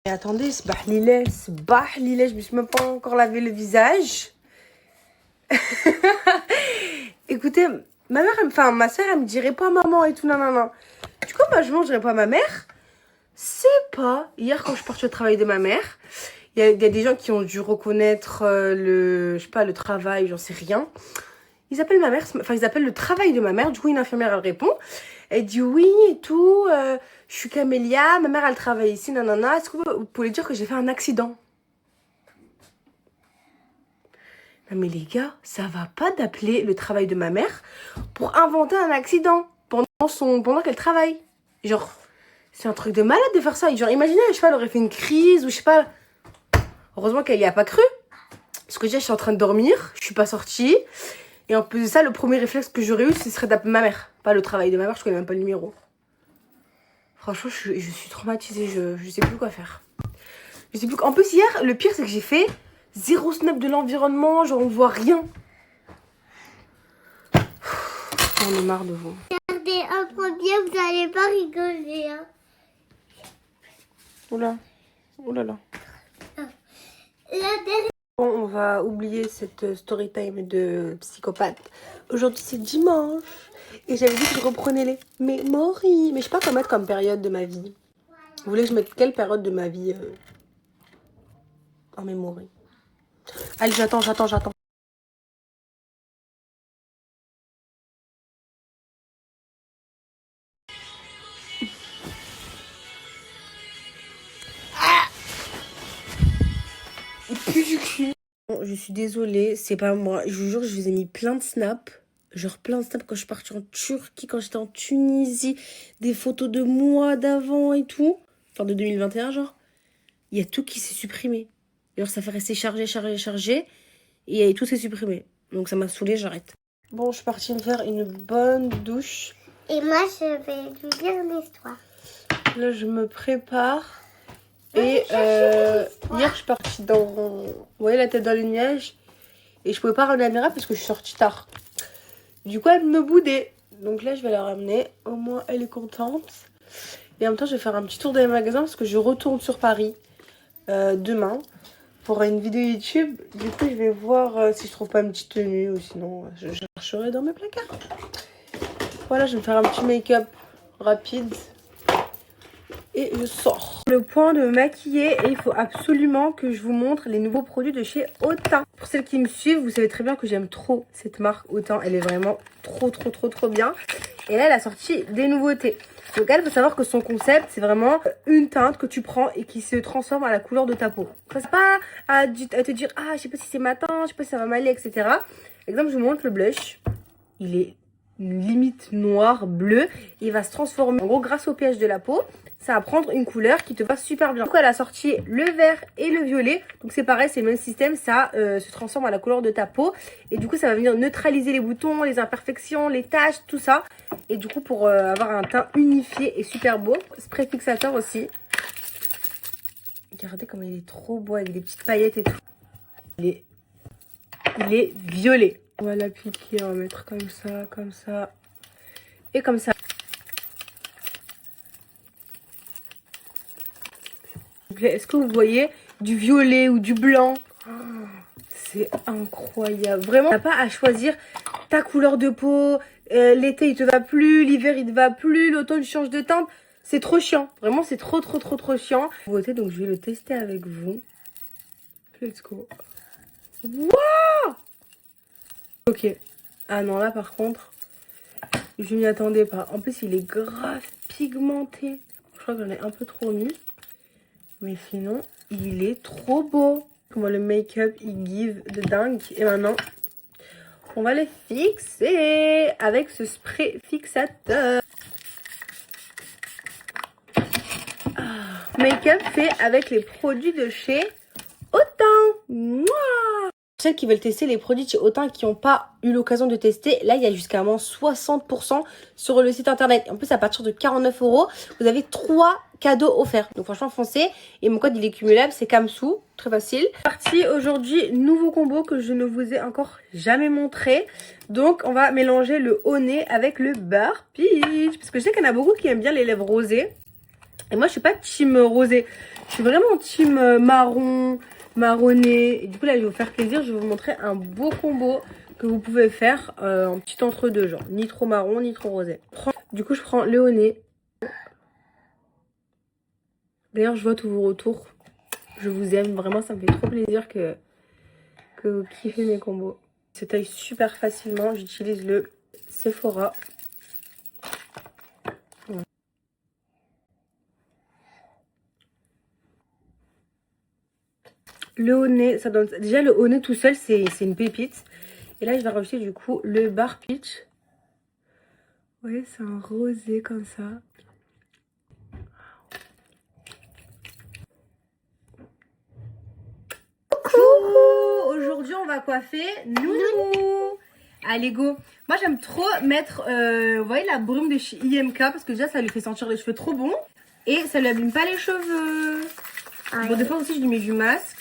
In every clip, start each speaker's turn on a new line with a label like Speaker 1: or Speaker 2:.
Speaker 1: Et attendez, sbah lillet, je me suis même pas encore lavé le visage. Écoutez, ma mère, enfin ma soeur, elle me dirait pas maman et tout, non. Du coup, moi je mangerais pas ma mère. C'est pas, hier quand je suis partie au travail de ma mère, il y a des gens qui ont dû reconnaître je sais pas, le travail, j'en sais rien. Ils appellent ma mère, enfin ils appellent le travail de ma mère. Du coup, une infirmière, elle répond. Elle dit oui et tout, je suis Camélia, ma mère elle travaille ici, nanana. Est-ce que vous pouvez dire que j'ai fait un accident? Non mais les gars, ça va pas d'appeler le travail de ma mère pour inventer un accident pendant qu'elle travaille. Genre, c'est un truc de malade de faire ça. Genre, imaginez, je sais pas, elle aurait fait une crise ou je sais pas. Heureusement qu'elle y a pas cru. Parce que déjà, je suis en train de dormir, je suis pas sortie. Et en plus de ça, le premier réflexe que j'aurais eu, ce serait d'appeler ma mère. Pas le travail de ma mère, je connais même pas le numéro. Franchement, je suis traumatisée, je sais plus quoi faire. Je sais plus. En plus, hier, le pire, c'est que j'ai fait 0 snap de l'environnement, genre on voit rien. On est marre de vous.
Speaker 2: Regardez un premier, vous allez pas rigoler. Hein.
Speaker 1: Oula, oulala.
Speaker 2: La dernière.
Speaker 1: Bon, on va oublier cette story time de psychopathe. Aujourd'hui, c'est dimanche. Et j'avais dit que je reprenais les mémories. Mais je sais pas quoi mettre comme période de ma vie. Vous voulez que je mette quelle période de ma vie en mémoire? Allez, j'attends. Il pue du cul. Bon, je suis désolée, c'est pas moi. Je vous jure, je vous ai mis plein de snaps. Genre plein de snaps quand je suis partie en Turquie, quand j'étais en Tunisie. Des photos de moi d'avant et tout. Enfin, de 2021, genre. Il y a tout qui s'est supprimé. Genre, ça fait rester chargé. Et tout s'est supprimé. Donc, ça m'a saoulée, j'arrête. Bon, je suis partie me faire une bonne douche.
Speaker 2: Et moi, je vais vous lire l'histoire.
Speaker 1: Là, je me prépare. Et hier, je suis partie dans... Vous voyez la tête dans les nuages. Et je pouvais pas ramener la caméra parce que je suis sortie tard. Du coup, elle me boudait. Donc là, je vais la ramener. Au moins, elle est contente. Et en même temps, je vais faire un petit tour dans les magasins parce que je retourne sur Paris demain pour une vidéo YouTube. Du coup, je vais voir si je trouve pas une petite tenue ou sinon, je chercherai dans mes placards. Voilà, je vais me faire un petit make-up rapide. Et je sors. Le point de me maquiller et il faut absolument que je vous montre les nouveaux produits de chez Autain. Pour celles qui me suivent, vous savez très bien que j'aime trop cette marque Autain. Elle est vraiment trop bien. Et là, elle a sorti des nouveautés. Donc elle, il faut savoir que son concept, c'est vraiment une teinte que tu prends et qui se transforme à la couleur de ta peau. C'est pas à te dire, ah, je sais pas si c'est ma teinte, je sais pas si ça va m'aller, etc. Exemple, je vous montre le blush. Il est limite noir, bleu. Il va se transformer, en gros, grâce au pH de la peau, ça va prendre une couleur qui te passe super bien. Du coup, elle a sorti le vert et le violet. Donc, c'est pareil, c'est le même système. Ça se transforme à la couleur de ta peau. Et du coup, ça va venir neutraliser les boutons, les imperfections, les taches, tout ça. Et du coup, pour avoir un teint unifié et super beau. Spray fixateur aussi. Regardez comment il est trop beau avec des petites paillettes et tout. Il est violet. On va l'appliquer, on va mettre comme ça et comme ça. Est-ce que vous voyez du violet ou du blanc? Oh, c'est incroyable. Vraiment, t'as pas à choisir ta couleur de peau. L'été, il te va plus. L'hiver, il te va plus. L'automne, tu changes de teinte. C'est trop chiant. Vraiment, c'est trop chiant. Beauté, donc je vais le tester avec vous. Let's go. Wow! Ok. Ah non, là, par contre, je m'y attendais pas. En plus, il est grave pigmenté. Je crois que j'en ai un peu trop mis. Mais sinon, il est trop beau. Comment le make-up, il give de dingue. Et maintenant, on va les fixer avec ce spray fixateur. Make-up fait avec les produits de chez Autain. Mouah! Celles qui veulent tester les produits de chez Autain et qui n'ont pas eu l'occasion de tester, là il y a jusqu'à moins 60% sur le site internet. En plus, à partir de 49 €, vous avez 3 cadeaux offerts. Donc franchement, foncez. Et mon code il est cumulable, c'est Kamsou. Très facile. Parti aujourd'hui, nouveau combo que je ne vous ai encore jamais montré. Donc on va mélanger le haut nez avec le beurre peach. Parce que je sais qu'il y en a beaucoup qui aiment bien les lèvres rosées. Et moi, je suis pas team rosé. Je suis vraiment team marron, marronné. Et du coup, là, je vais vous faire plaisir. Je vais vous montrer un beau combo que vous pouvez faire en petit entre-deux, genre. Ni trop marron, ni trop rosé. Du coup, je prends le au nez. D'ailleurs, je vois tous vos retours. Je vous aime. Vraiment, ça me fait trop plaisir que vous kiffez mes combos. Il se taille super facilement. J'utilise le Sephora. Le haut nez, ça donne... Déjà, le haut nez tout seul, c'est une pépite. Et là, je vais rajouter du coup le Bar Peach. Vous voyez, c'est un rosé comme ça. Coucou! Aujourd'hui, on va coiffer Nounou. Allez, go! Moi, j'aime trop mettre, vous voyez, la brume de chez IMK. Parce que déjà, ça lui fait sentir les cheveux trop bons. Et ça lui abîme pas les cheveux. Bon, des fois aussi, je lui mets du masque.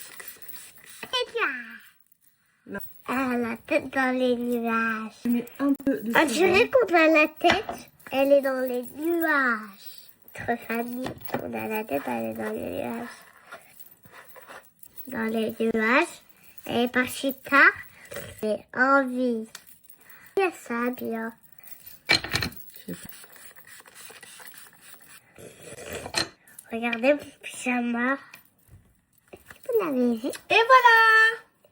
Speaker 2: Ah, la tête dans les nuages.
Speaker 1: Je mets un peu de
Speaker 2: On dirait qu'on a la tête, elle est dans les nuages. Notre famille, on a la tête, elle est dans les nuages. Dans les nuages. Elle est partie tard. J'ai envie. Il y a ça, bien. Regardez mon pyjama. Vous l'avez vu?
Speaker 1: Et voilà!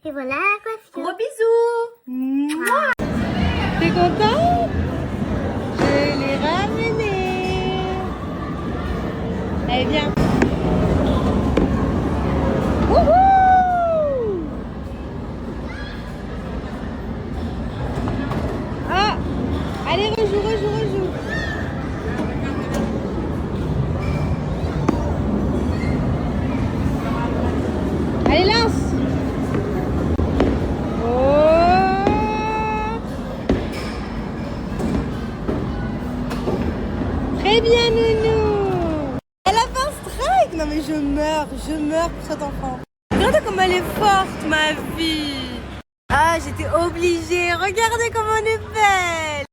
Speaker 2: Et voilà la coiffure.
Speaker 1: Gros bisous. Mouah. T'es content? Je l'ai ramené. Allez, viens. Wouhou! Ah! Allez, rejoue. Allez, lance! Très bien, Nounou. Elle a fait un strike. Non mais je meurs pour cet enfant. Regardez comme elle est forte, ma vie. Ah, j'étais obligée. Regardez comme elle est belle.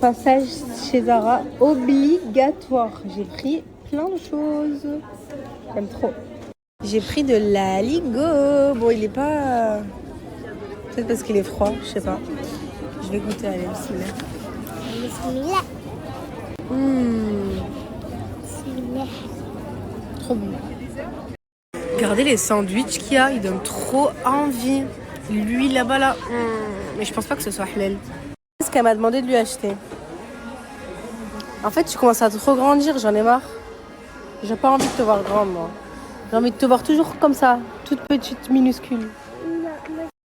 Speaker 1: Passage chez Zara obligatoire. J'ai pris plein de choses. J'aime trop. J'ai pris de l'aligot. Bon, il est pas... Peut-être parce qu'il est froid, je sais pas. Je vais goûter, allez, bismillah.
Speaker 2: Bismillah. Bismillah.
Speaker 1: Trop bon. Regardez les sandwichs qu'il y a, ils donnent trop envie. Lui là-bas là. Mais je pense pas que ce soit halal. C'est ce qu'elle m'a demandé de lui acheter. En fait, tu commences à trop grandir, j'en ai marre. J'ai pas envie de te voir grande, moi. J'ai envie de te voir toujours comme ça, toute petite, minuscule.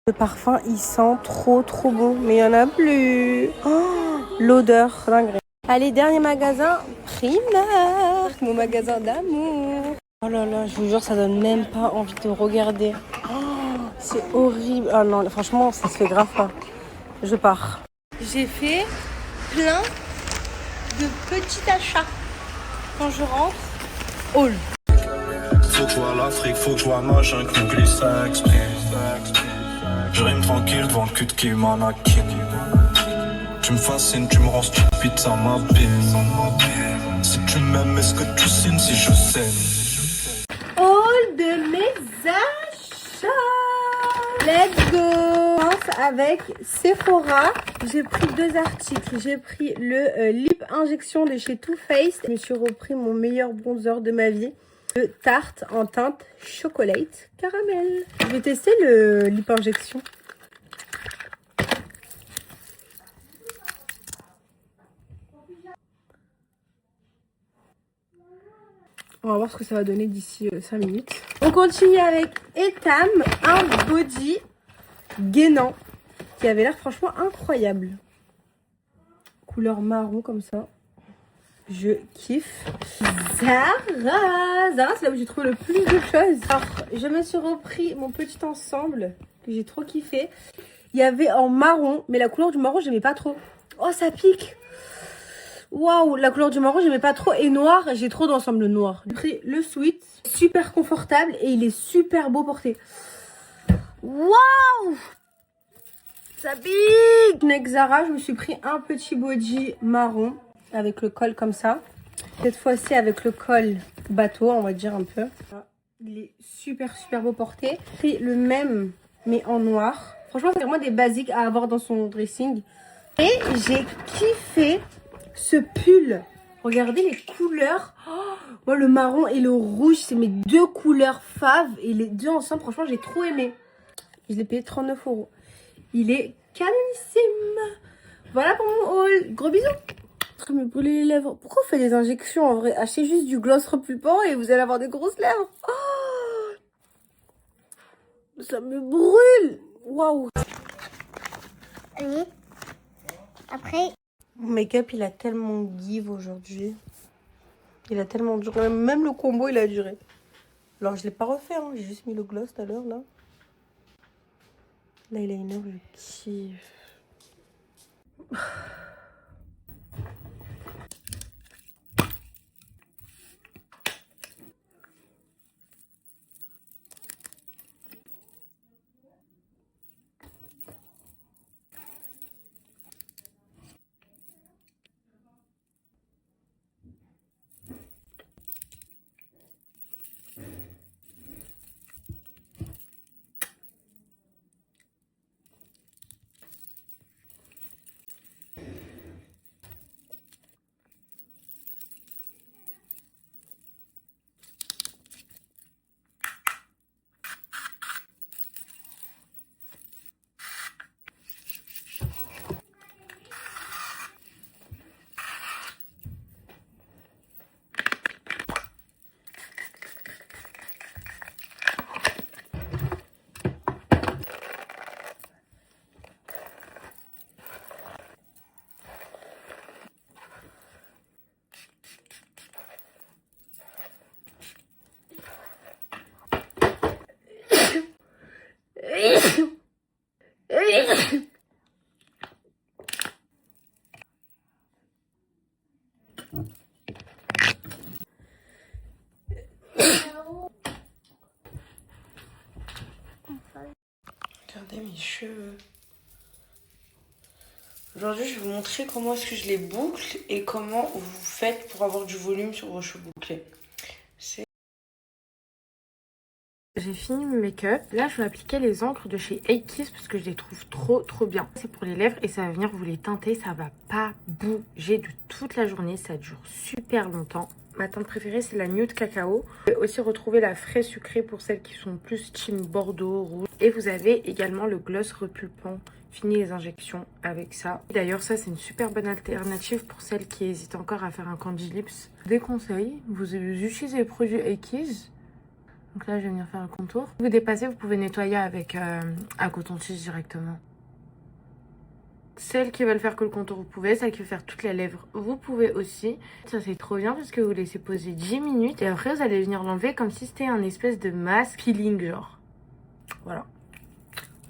Speaker 1: Le parfum, il sent trop bon, mais il y en a plus. Oh, l'odeur, dingue. Allez, dernier magasin, Primark, mon magasin d'amour. Oh là là, je vous jure, ça donne même pas envie de regarder. Oh, c'est horrible. Oh non, franchement, ça se fait grave pas. Je pars. J'ai fait plein de petits achats. Quand je rentre, haul.
Speaker 3: Faut que je vois l'Afrique, faut que je vois machin, que n'oublie ça exprime. Je rime tranquille devant le cul de Kimanakin. Tu me fascines, tu me rends stupide, ça m'abîme. Si tu m'aimes, est-ce que tu signes si je saigne?
Speaker 1: Haul de mes achats. Let's go. Avec Sephora, j'ai pris 2 articles. J'ai pris le lip injection de chez Too Faced. Je me suis repris mon meilleur bronzer de ma vie, le Tarte en teinte chocolate caramel. Je vais tester le lip injection. On va voir ce que ça va donner d'ici 5 minutes. On continue avec Etam, un body gainant qui avait l'air franchement incroyable. Couleur marron comme ça. Je kiffe. Zara, c'est là où j'ai trouvé le plus de choses. Alors, je me suis repris mon petit ensemble que j'ai trop kiffé. Il y avait en marron, mais la couleur du marron, j'aimais pas trop. Oh, ça pique. Waouh, la couleur du marron, j'aimais pas trop. Et noir, j'ai trop d'ensemble noir. J'ai pris le sweat, super confortable et il est super beau porté. Waouh, ça pique. Next Zara, je me suis pris un petit body marron avec le col comme ça. Cette fois-ci avec le col bateau, on va dire un peu. Il est super beau porté. J'ai pris le même mais en noir. Franchement, c'est vraiment des basiques à avoir dans son dressing. Et j'ai kiffé ce pull. Regardez les couleurs. Oh, moi, le marron et le rouge, c'est mes deux couleurs faves. Et les deux ensemble, franchement, j'ai trop aimé. Je l'ai payé 39 €. Il est calmissime. Voilà pour mon haul. Gros bisous. Je me brûler les lèvres. Pourquoi on fait des injections en vrai? Achetez juste du gloss repulpant et vous allez avoir des grosses lèvres. Oh, ça me brûle. Waouh.
Speaker 2: Oui. Après.
Speaker 1: Mon make-up, il a tellement give aujourd'hui. Il a tellement duré. Même le combo, il a duré. Alors, je l'ai pas refait. Hein. J'ai juste mis le gloss tout à l'heure, là. L'eyeliner, je kiffe. Regardez mes cheveux. Aujourd'hui, je vais vous montrer comment est-ce que je les boucle et comment vous faites pour avoir du volume sur vos cheveux bouclés. J'ai fini mon make-up. Là, je vais appliquer les encres de chez Akiss parce que je les trouve trop bien. C'est pour les lèvres et ça va venir vous les teinter. Ça va pas bouger de toute la journée. Ça dure super longtemps. Ma teinte préférée, c'est la Nude Cacao. Vous pouvez aussi retrouver la Frais Sucrée pour celles qui sont plus team Bordeaux, rouge. Et vous avez également le gloss repulpant. Fini les injections avec ça. D'ailleurs, ça, c'est une super bonne alternative pour celles qui hésitent encore à faire un Candy Lips. Des conseils, vous utilisez les produits Akiss. Donc là, je vais venir faire un contour. Si vous dépassez, vous pouvez nettoyer avec un coton-tige directement. Celles qui veulent faire que le contour, vous pouvez. Celles qui veulent faire toutes les lèvres, vous pouvez aussi. Ça, c'est trop bien parce que vous laissez poser 10 minutes. Et après, vous allez venir l'enlever comme si c'était un espèce de masque peeling, genre. Voilà.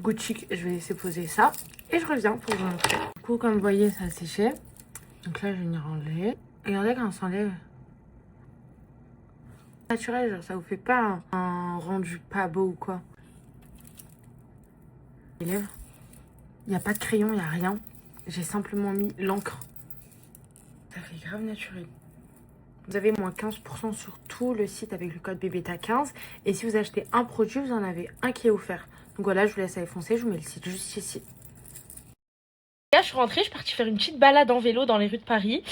Speaker 1: Good chic, je vais laisser poser ça. Et je reviens pour vous montrer. Du coup, comme vous voyez, ça a séché. Donc là, je vais venir enlever. Et regardez quand on s'enlève. Naturel, genre ça vous fait pas un rendu pas beau ou quoi. Les lèvres, il n'y a pas de crayon, il n'y a rien. J'ai simplement mis l'encre. Ça fait grave naturel. Vous avez moins 15% sur tout le site avec le code BBTA15. Et si vous achetez un produit, vous en avez un qui est offert. Donc voilà, je vous laisse aller foncer, je vous mets le site juste ici. Là, je suis rentrée, je suis partie faire une petite balade en vélo dans les rues de Paris.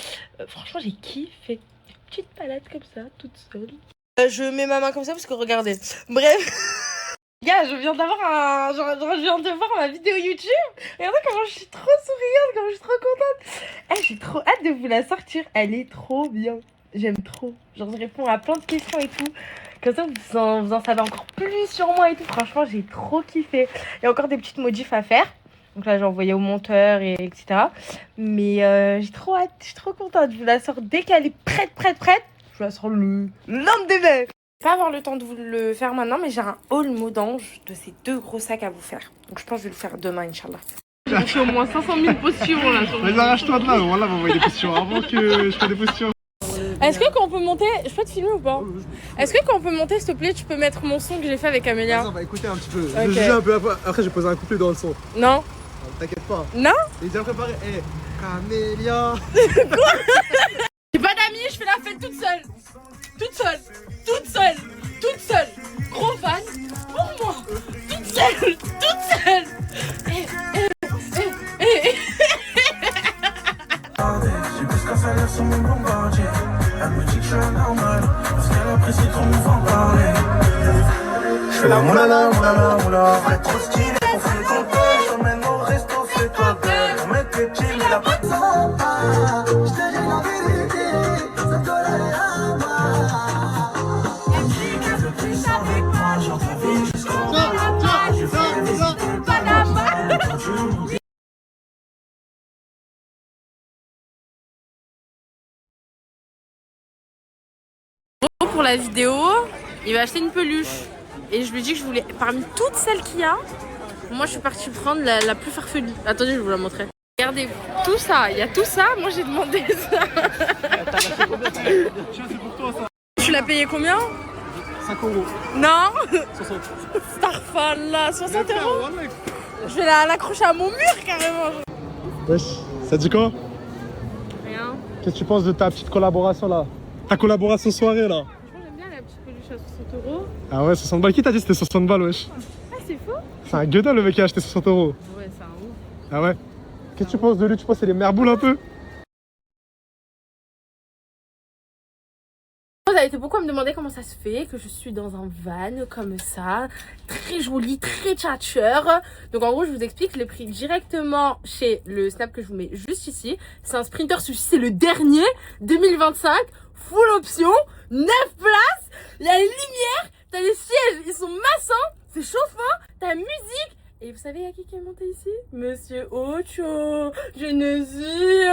Speaker 1: Franchement, j'ai kiffé. Une petite balade comme ça, toute seule. Je mets ma main comme ça parce que regardez. Bref. Gars, je viens d'avoir je viens de voir ma vidéo YouTube. Regardez comment je suis trop souriante, comment je suis trop contente. J'ai trop hâte de vous la sortir. Elle est trop bien. J'aime trop. Genre, je réponds à plein de questions et tout. Comme ça, vous en savez encore plus sur moi et tout. Franchement, j'ai trop kiffé. Il y a encore des petites modifs à faire. Donc là, j'ai envoyé au monteur, etc. Mais j'ai trop hâte. Je suis trop contente. Je vous la sors dès qu'elle est prête. Je vous la sors le lendemain.
Speaker 4: Pas avoir le temps de vous le faire maintenant, mais j'ai un haul mot d'ange de ces 2 gros sacs à vous faire. Donc je pense que je vais le faire demain, Inch'Allah. J'ai au moins 500 000 postures là.
Speaker 5: Vas-y, arrache-toi de là, voilà, on va envoyer des postures avant que je fasse des postures.
Speaker 4: Est-ce que quand on peut monter, je peux te filmer ou pas? Est-ce que quand on peut monter, s'il te plaît, tu peux mettre mon son que j'ai fait avec Amélia?
Speaker 5: On va écouter un petit peu.
Speaker 4: Ok.
Speaker 5: Je vais juger un peu après, j'ai posé un couplet dans le son.
Speaker 4: Non.
Speaker 5: T'inquiète pas.
Speaker 4: Non.
Speaker 5: Il est déjà préparé. Eh, Camélia.
Speaker 4: J'ai pas d'amis, je fais la fête toute seule. Toute seule. Toute seule. Toute seule. Gros fan pour moi. Toute seule. Toute seule.
Speaker 3: J'ai plus qu'à salaire sur mon bombardier. Elle me dit que je suis anormal parce qu'elle apprécie trop mon fanfaré. Je fais la moulala, moulala, moulala. On est trop stylé, on fait le compteur. J'emmène au resto, fais-toi belle. On met tes jeans et la patte. Je te dis la vérité, cette colère est à moi. Elle dit qu'elle veut plus avec moi. J'entrevis jusqu'au Panama. Je fais visiter le Panama.
Speaker 4: Pour la vidéo, il va acheter une peluche. Et je lui dis que je voulais, parmi toutes celles qu'il y a, moi je suis partie prendre la plus farfelue. Attendez, je vais vous la montrer. Regardez, tout ça, il y a tout ça, moi j'ai demandé ça. Tu l'as payé combien?
Speaker 5: 5 euros.
Speaker 4: Non.
Speaker 5: 60.
Speaker 4: Starfall là, 60 euros. Je vais l'accrocher à mon mur carrément.
Speaker 5: Wesh, ça dit quoi?
Speaker 4: Rien.
Speaker 5: Qu'est-ce que tu penses de ta petite collaboration là? Ta collaboration soirée là?
Speaker 4: J'aime bien la petite peluche à 60 euros.
Speaker 5: Ah ouais, 60 balles. Qui t'a dit que c'était 60 balles, wesh?
Speaker 4: Ah, c'est faux?
Speaker 5: C'est un gueudin le mec qui a acheté 60 euros.
Speaker 4: Ouais, c'est un ouf.
Speaker 5: Ah ouais? Qu'est-ce que tu penses de lui? Tu penses que c'est les merboules un peu?
Speaker 4: Vous avez été beaucoup à me demander comment ça se fait que je suis dans un van comme ça, très joli, très tchatcheur. Donc en gros, je vous explique, je l'ai pris directement chez le Snap que je vous mets juste ici. C'est un Sprinter, celui-ci c'est le dernier, 2025, full option, 9 places, il y a les lumières, t'as les sièges, ils sont massants, c'est chauffant, t'as la musique. Et vous savez, il y a qui est monté ici? Monsieur Ocho, Genesio. Il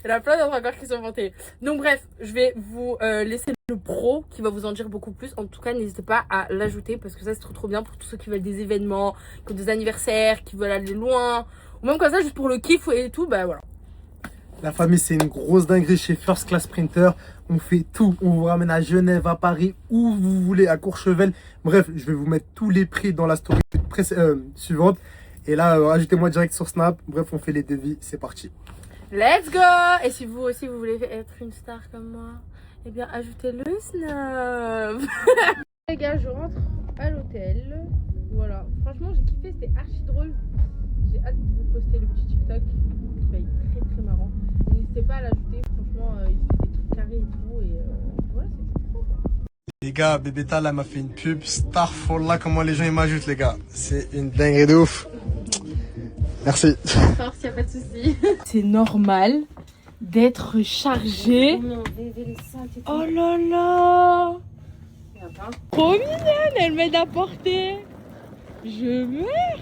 Speaker 4: y en a plein d'autres encore qui sont montés. Donc bref, je vais vous laisser le pro qui va vous en dire beaucoup plus. En tout cas, n'hésitez pas à l'ajouter parce que ça c'est trop bien pour tous ceux qui veulent des événements, qui ont des anniversaires, qui veulent aller loin. Ou même comme ça, juste pour le kiff et tout, bah voilà.
Speaker 5: La famille, c'est une grosse dinguerie chez First Class Printer. On fait tout. On vous ramène à Genève, à Paris, où vous voulez, à Courchevel. Bref, je vais vous mettre tous les prix dans la story suivante. Et là, ajoutez-moi direct sur Snap. Bref, on fait les devis. C'est parti.
Speaker 4: Let's go! Et si vous aussi, vous voulez être une star comme moi, eh bien, ajoutez le Snap. Les gars, je rentre à l'hôtel. Voilà. Franchement, j'ai kiffé. C'était archi drôle. J'ai hâte de vous poster le petit TikTok qui va être très très marrant. N'hésitez pas à l'ajouter, franchement, il fait des trucs carrés et tout. Et voilà, c'est trop quoi.
Speaker 5: Les gars, Bébéta là m'a fait une pub. Starfall là, comment les gens ils m'ajoutent, les gars. C'est une dinguerie de ouf. Merci.
Speaker 4: Force, y a pas de souci. C'est normal d'être chargé. Oh là là! Trop mignonne, elle m'aide à porter. Je meurs.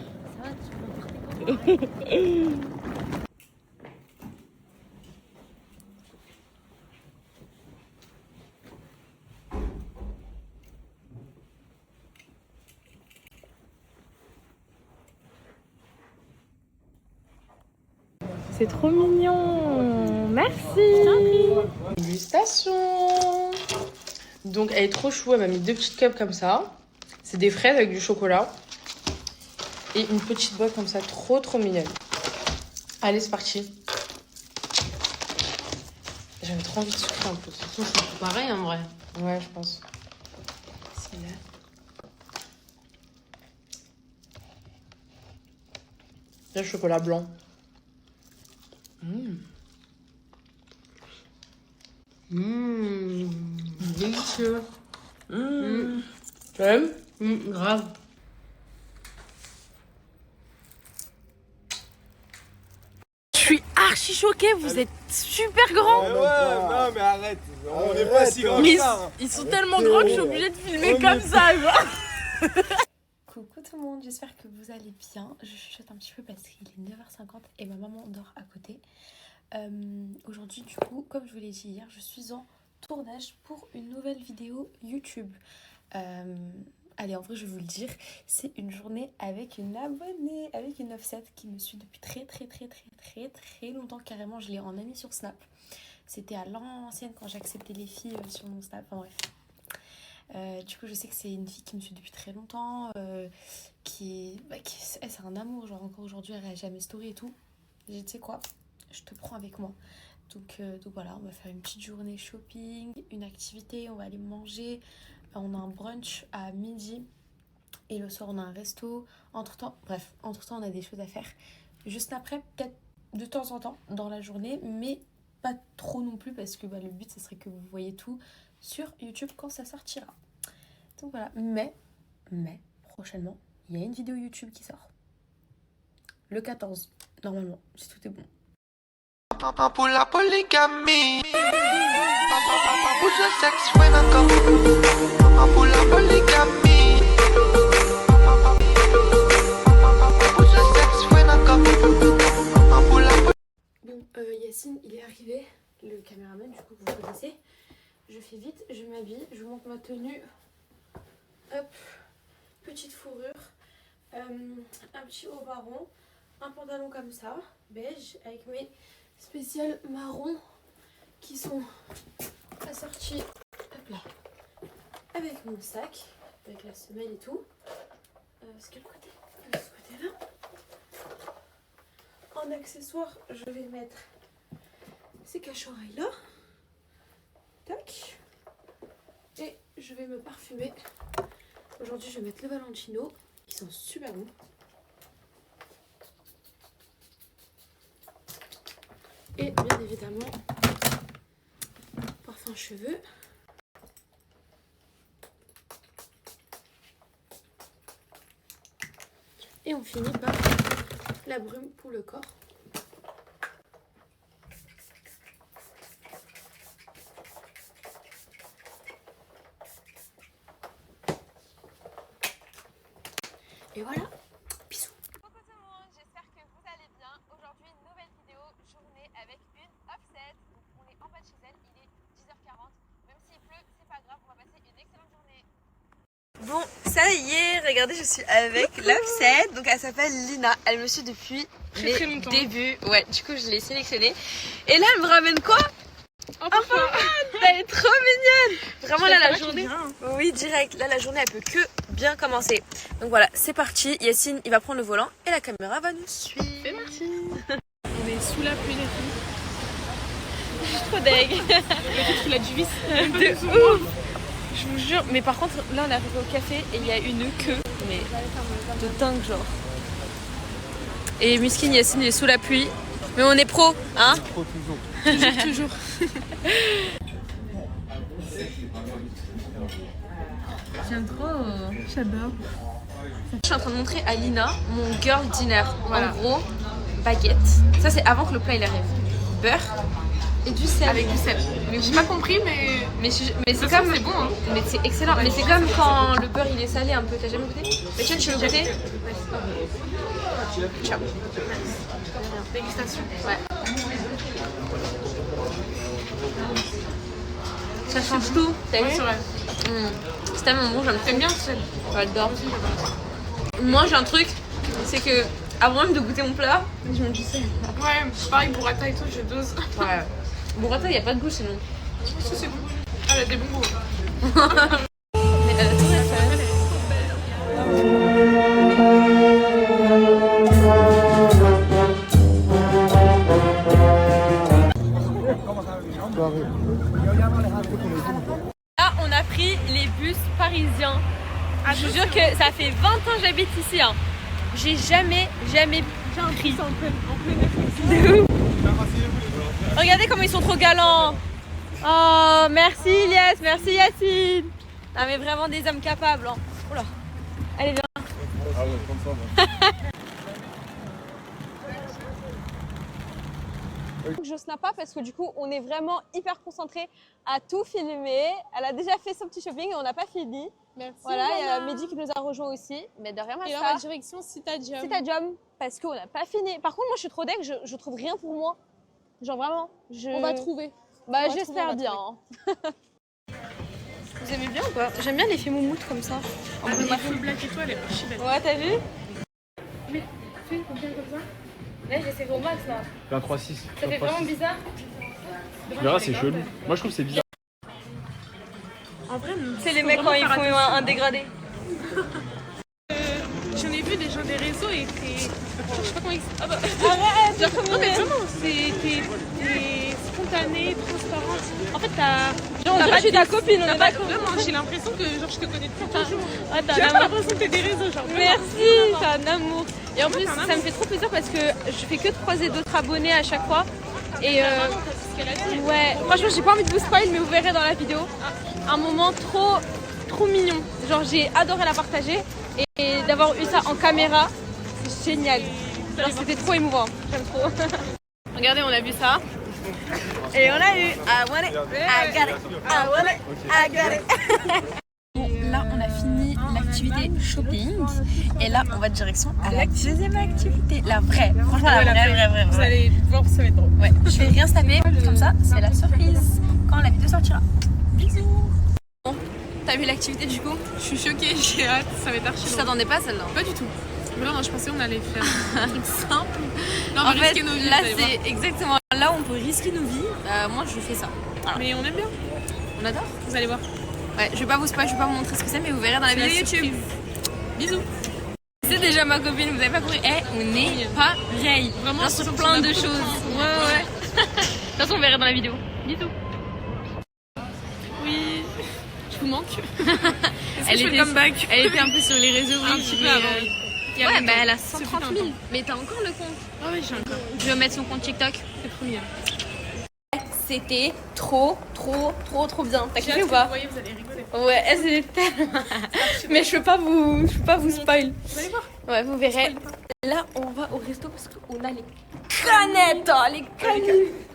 Speaker 4: C'est trop mignon. Merci. Dégustations. Donc elle est trop chou, elle m'a mis 2 petites cups comme ça. C'est des fraises avec du chocolat. Et une petite boîte comme ça, trop mignonne. Allez, c'est parti. J'avais trop envie de sucrer un peu.
Speaker 6: C'est tout pareil en vrai.
Speaker 4: Ouais, je pense. Bismillah. Le chocolat blanc.
Speaker 6: Délicieux.
Speaker 4: Tu aimes?
Speaker 6: Grave.
Speaker 4: Je suis archi choquée, vous êtes super grands.
Speaker 5: non mais arrête. On n'est pas si grands que ça.
Speaker 4: Ils sont tellement grands que je suis obligée de filmer comme ça, genre.
Speaker 7: Coucou tout le monde, j'espère que vous allez bien. Je chuchote un petit peu parce qu'il est 9h50 et ma maman dort à côté. Aujourd'hui du coup, comme je vous l'ai dit hier, je suis en tournage pour une nouvelle vidéo YouTube. Allez, en vrai, je vais vous le dire, c'est une journée avec une abonnée, avec une Offset qui me suit depuis très longtemps. Carrément, je l'ai en amie sur Snap. C'était à l'ancienne quand j'acceptais les filles sur mon Snap. Enfin bref. Du coup, je sais que c'est une fille qui me suit depuis très longtemps, c'est un amour. Genre, encore aujourd'hui, elle réagit à mes stories et tout. J'ai dit, tu sais quoi, je te prends avec moi. Donc voilà, on va faire une petite journée shopping, une activité, on va aller manger. On a un brunch à midi et le soir on a un resto. Entre-temps, on a des choses à faire. Juste après, peut-être de temps en temps dans la journée, mais pas trop non plus parce que le but ce serait que vous voyez tout sur YouTube quand ça sortira. Donc voilà, mais prochainement, il y a une vidéo YouTube qui sort. Le 14, normalement, si tout est bon.
Speaker 8: Papa pour la polygamie. Papa pour le sexe, ouais d'accord. Papa pour la polygamie. Papa pour le sexe, ouais d'accord. Papa pour la
Speaker 4: Bon, Yacine, il est arrivé, le caméraman, du coup, vous connaissez. Je fais vite, je m'habille, je monte ma tenue. Hop, petite fourrure, un petit haut marron, un pantalon comme ça, beige, avec mes spéciales marron qui sont assorties, hop là, avec mon sac, avec la semelle et tout. C'est quel côté? De ce côté-là. En accessoire, je vais mettre ces cache-oreilles là. Tac. Et je vais me parfumer. Aujourd'hui, je vais mettre le Valentino, qui sont super bons. Et bien évidemment, parfum cheveux. Et on finit par la brume pour le corps. Et voilà, bisous.
Speaker 9: Coucou tout le monde, j'espère que vous allez bien. Aujourd'hui, une nouvelle vidéo, journée avec une Offset. Donc on est en bas de chez elle, il est 10h40. Même s'il pleut, c'est pas grave, on va passer une excellente journée.
Speaker 10: Bon, ça y est, regardez, je suis avec l'Offset. Donc elle s'appelle Lina, elle me suit depuis les débuts. Ouais, du coup je l'ai sélectionnée. Et là elle me ramène quoi? Un pommade. Elle est trop mignonne. Vraiment là la journée, oui direct, là la journée elle peut que bien commencer. Donc voilà, c'est parti, Yacine il va prendre le volant et la caméra va nous suivre.
Speaker 4: C'est parti. On est sous la pluie les filles.
Speaker 10: Je suis trop deg.
Speaker 4: Peut-être qu'il a du vice.
Speaker 10: De ouf. Je vous jure, mais par contre là on est arrivé au café et il y a une queue, mais de dingue genre. Et Miskin Yacine il est sous la pluie, mais on est pro, hein?
Speaker 5: Trop toujours.
Speaker 4: Toujours.
Speaker 6: J'aime trop.
Speaker 4: J'adore.
Speaker 10: Je suis en train de montrer à Lina mon girl dinner. Voilà. En gros, baguette. Ça c'est avant que le plat il arrive. Beurre et du sel.
Speaker 4: Avec du sel. Mais j'ai pas compris, mais
Speaker 10: c'est comme c'est bon hein. Mais c'est excellent. Mais c'est comme quand le beurre il est salé un peu. T'as jamais goûté? Mais tiens, tu veux goûter? Ciao.
Speaker 4: Dégustation.
Speaker 10: Ouais. Ça change tout. T'as vu?
Speaker 4: C'est vrai.
Speaker 10: C'est tellement bon, j'aime.
Speaker 4: T'aimes bien le sel?
Speaker 10: J'adore. Moi j'ai un truc, c'est que avant même de goûter mon plat, je me dis ça.
Speaker 4: Ouais, pareil, burrata et tout, je dose.
Speaker 10: Ouais. Burrata, il n'y a pas de goût sinon.
Speaker 4: Ça c'est bon. Ah, elle a des bons goûts.
Speaker 10: Mais elle a tout fait. Là, on a pris les bus parisiens. Je vous jure que ça fait 20 ans que j'habite ici. Hein. J'ai jamais pris. De ouf. Regardez comment ils sont trop galants. Oh, merci Ilyes, merci Yacine. Ah mais vraiment des hommes capables. Hein. Oula. Allez, viens.
Speaker 5: Ah ouais, comme ça.
Speaker 10: Je snap pas parce que du coup on est vraiment hyper concentré à tout filmer. Elle a déjà fait son petit shopping et on n'a pas fini.
Speaker 4: Merci.
Speaker 10: Voilà, il y a Mehdi qui nous a rejoint aussi. Mais de rien, ma
Speaker 4: Et là,
Speaker 10: star.
Speaker 4: la direction Citadium.
Speaker 10: Citadium, parce qu'on n'a pas fini. Par contre, moi je suis trop deg, je trouve rien pour moi. Genre vraiment.
Speaker 4: On va trouver.
Speaker 10: Bah j'espère bien. Vous aimez bien ou pas? J'aime bien l'effet moumoute comme ça.
Speaker 4: En bleu ma full black et toi, elle est archi belle.
Speaker 10: Ouais, t'as vu?
Speaker 4: Mais fais combien comme ça? Là, j'essaie au max là.
Speaker 11: 23,6.
Speaker 4: Ça fait vraiment bizarre.
Speaker 11: Tu verras, c'est chelou. Moi, je trouve que c'est bizarre.
Speaker 4: En vrai,
Speaker 10: c'est les mecs quand ils font un dégradé.
Speaker 4: J'en ai vu des gens des réseaux et t'es. Je sais pas comment ils. Ah bah.
Speaker 10: Arrête!
Speaker 4: Genre, non, mais vraiment, t'es spontanée, transparente. En fait, t'as.
Speaker 10: Genre, je suis ta copine, on est d'accord?
Speaker 4: Vraiment, j'ai l'impression que genre, je te connais depuis toujours.
Speaker 10: Ah,
Speaker 4: J'ai l'impression que t'es des réseaux, genre.
Speaker 10: Merci, t'es un amour. Et en plus, ça me fait trop plaisir parce que je fais que de croiser d'autres abonnés à chaque fois. Et ouais, franchement, j'ai pas envie de vous spoil, mais vous verrez dans la vidéo. Un moment trop mignon. Genre, j'ai adoré la partager et d'avoir eu ça en caméra, c'est génial. Genre, c'était trop émouvant. J'aime trop. Regardez, on a vu ça. Et on a eu I want it, I got it, I want it, I got it. Bon, là, on a fini l'activité shopping. Et là, on va direction à la deuxième activité. La vraie. Franchement, la vraie.
Speaker 4: Vous allez voir, ça va être drôle.
Speaker 10: Ouais, je vais rien se taper. Comme ça, c'est la surprise quand la vidéo sortira. Bisous. Bon, t'as vu l'activité du coup?
Speaker 4: Je suis choquée, j'ai hâte, ça va être archi
Speaker 10: Je
Speaker 4: drôle.
Speaker 10: t'attendais pas à celle-là?
Speaker 4: Pas du tout. Non, je pensais qu'on allait faire un truc simple. Non,
Speaker 10: En
Speaker 4: on va
Speaker 10: fait,
Speaker 4: risquer nos vies.
Speaker 10: là, c'est exactement là où on peut risquer nos vies. Moi, je fais ça. Voilà.
Speaker 4: Mais on aime bien.
Speaker 10: On adore.
Speaker 4: Vous allez voir.
Speaker 10: Ouais, je vais pas vous spoiler, je vais pas vous montrer ce que c'est, mais vous verrez dans la vidéo YouTube.
Speaker 4: Bisous.
Speaker 10: C'est déjà ma copine, vous avez pas compris. On est pareil.
Speaker 4: Vraiment,
Speaker 10: genre sur plein de choses. Ouais. De toute façon, vous verrez dans la vidéo.
Speaker 4: Bisous. Oui. Je vous manque.
Speaker 10: Elle était un peu sur les réseaux,
Speaker 4: un petit peu avant.
Speaker 10: Ouais, bah elle a 130 000. Mais t'as encore le compte?
Speaker 4: Ah oui, j'ai encore.
Speaker 10: Je vais mettre son compte TikTok.
Speaker 4: C'est trop mignon.
Speaker 10: C'était trop bien. T'as kiffé ou pas?
Speaker 4: Vous voyez, vous allez rigoler.
Speaker 10: Ouais, c'était tellement. Mais je peux pas vous spoil.
Speaker 4: Vous allez voir.
Speaker 10: Ouais, vous verrez. Là, on va au resto parce qu'on a les canettes.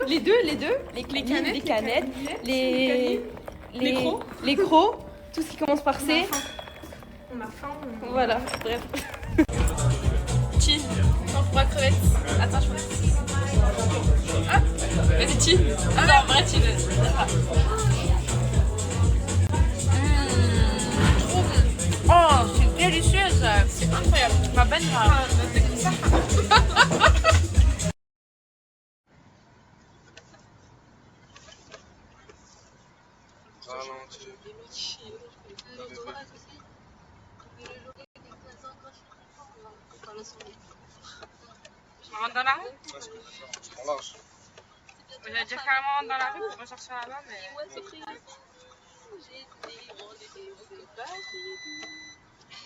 Speaker 10: Les deux. Les canettes. Les crocs. Tout ce qui commence par C.
Speaker 4: On a faim.
Speaker 10: Voilà, bref.
Speaker 4: Cheese. Non, pour la crevette. Attends, je pense. Ah, vas-y, cheese. Ah non, vrai cheese.
Speaker 10: Oh, c'est délicieux ça.
Speaker 4: C'est incroyable.
Speaker 10: Ma bonne
Speaker 4: Je rentre dans la rue? Vous allez dire carrément rentre dans la rue pour rechercher là-bas, mais.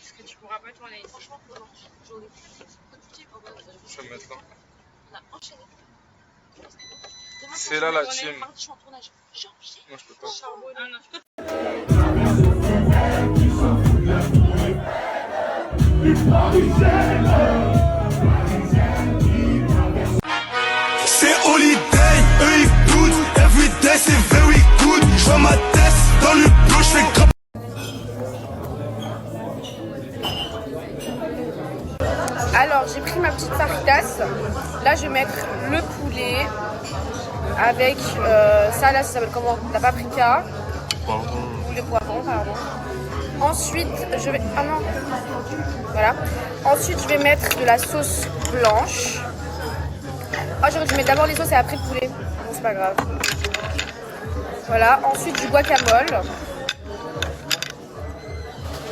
Speaker 4: Est-ce que tu pourras pas tourner ici? Franchement,
Speaker 12: Je vais me mettre là. C'est là la team. Non, je peux pas.
Speaker 3: C'est holiday, eux ils goûtent. Everyday c'est very good. Je vois ma tête dans le bleu, je fais grave.
Speaker 1: Alors j'ai pris ma petite fajitas. Là je vais mettre le poulet avec ça là ça s'appelle comment? La paprika. Ou le poivron pardon. Ensuite je vais. Ah non. Voilà. Ensuite je vais mettre de la sauce blanche. Ah j'aurais dû mettre d'abord les sauces et après le poulet. Bon c'est pas grave. Voilà. Ensuite du guacamole.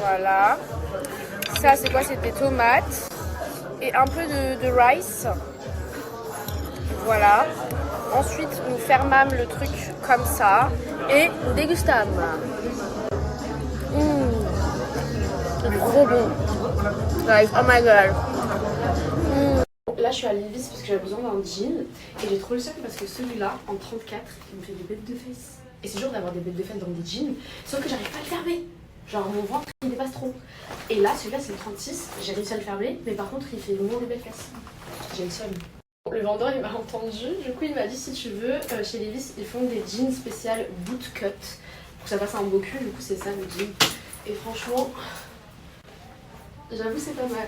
Speaker 1: Voilà. Ça c'est quoi? C'est des tomates. Et un peu de rice. Voilà. Ensuite, nous fermâmes le truc comme ça. Et nous dégustâmes. C'est trop bon. Guys, oh my god. Là, je suis à Levi's parce que j'ai besoin d'un jean. Et j'ai trop le seum parce que celui-là, en 34, il me fait des bêtes de fesses. Et c'est dur d'avoir des bêtes de fesses dans des jeans. Sauf que j'arrive pas à le fermer. Genre mon ventre il dépasse trop. Et là celui-là c'est le 36, j'ai réussi à le fermer, mais par contre il fait moins des belles fesses. J'ai le seum. Le vendeur il m'a entendu, du coup il m'a dit si tu veux, chez Levi's ils font des jeans spéciales bootcut pour que ça fasse un beau cul, du coup c'est ça le jean. Et franchement, j'avoue c'est pas mal.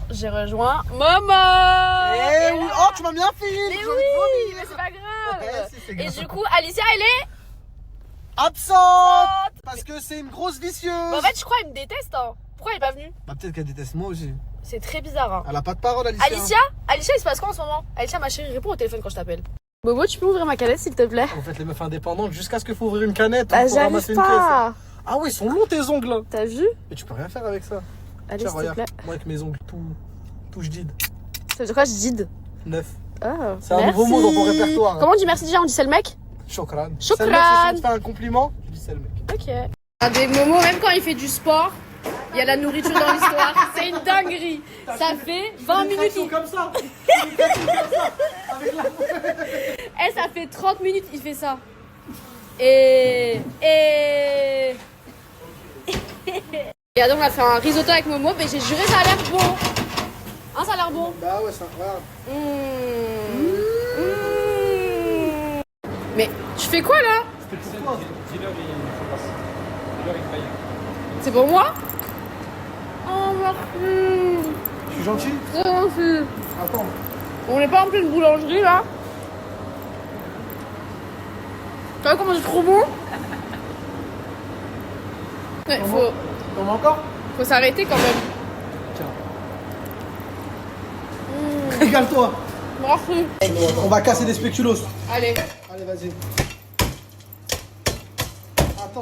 Speaker 10: j'ai rejoint Momo.
Speaker 5: Eh oui, oh tu m'as mis un film.
Speaker 10: Mais oui, mais c'est pas grave. Et du coup, Alicia, elle est
Speaker 5: absente parce que c'est une grosse vicieuse.
Speaker 10: Bah, en fait, je crois qu'elle me déteste. Hein. Pourquoi elle est pas venue?
Speaker 5: Bah peut-être qu'elle déteste moi aussi.
Speaker 10: C'est très bizarre. Hein.
Speaker 5: Elle a pas de parole, Alicia.
Speaker 10: Alicia, il se passe quoi en ce moment? Alicia, ma chérie, réponds au téléphone quand je t'appelle. Momo, tu peux ouvrir ma canette s'il te plaît?
Speaker 5: En fait, les meufs indépendantes, jusqu'à ce qu'il faut ouvrir une canette
Speaker 10: bah,
Speaker 5: pour ramasser une pièce.
Speaker 10: Pas.
Speaker 5: Ah ouais, ils sont longs tes ongles là.
Speaker 10: T'as vu?
Speaker 5: Mais tu peux rien faire avec ça.
Speaker 10: Allez,
Speaker 5: tiens,
Speaker 10: s'il te
Speaker 5: regarde,
Speaker 10: plaît.
Speaker 5: moi avec mes ongles tout jdid.
Speaker 10: Ça veut dire quoi, jdid?
Speaker 5: Neuf.
Speaker 10: Ah,
Speaker 5: c'est un nouveau mot dans ton répertoire.
Speaker 10: Comment on dit merci déjà? On dit c'est le mec?
Speaker 5: Chokran.
Speaker 10: Chokran.
Speaker 5: C'est le mec, si tu te fais un compliment, je dis c'est le mec.
Speaker 10: Ok. Regardez, Momo, même quand il fait du sport, il y a la nourriture dans l'histoire. C'est une dinguerie. Ça fait 20 minutes.
Speaker 5: Il... comme ça. Avec la...
Speaker 10: Eh, ça fait 30 minutes il fait ça. Et donc on a fait un risotto avec Momo, mais j'ai juré ça a l'air bon. Hein, ça a l'air bon.
Speaker 5: Bah ouais, c'est incroyable.
Speaker 10: Mais tu fais quoi là?
Speaker 5: C'était pour toi.
Speaker 10: C'est pour moi? Oh merci.
Speaker 5: Je suis gentil?
Speaker 10: Très gentil.
Speaker 5: Attends.
Speaker 10: On n'est pas en pleine boulangerie là. Tu vois comment c'est trop bon? Ouais,
Speaker 5: T'en veux encore?
Speaker 10: Faut s'arrêter quand même.
Speaker 5: Tiens. Régale-toi.
Speaker 10: Merci.
Speaker 5: On va casser des spéculoos.
Speaker 10: Allez.
Speaker 5: Allez, vas-y. Attends.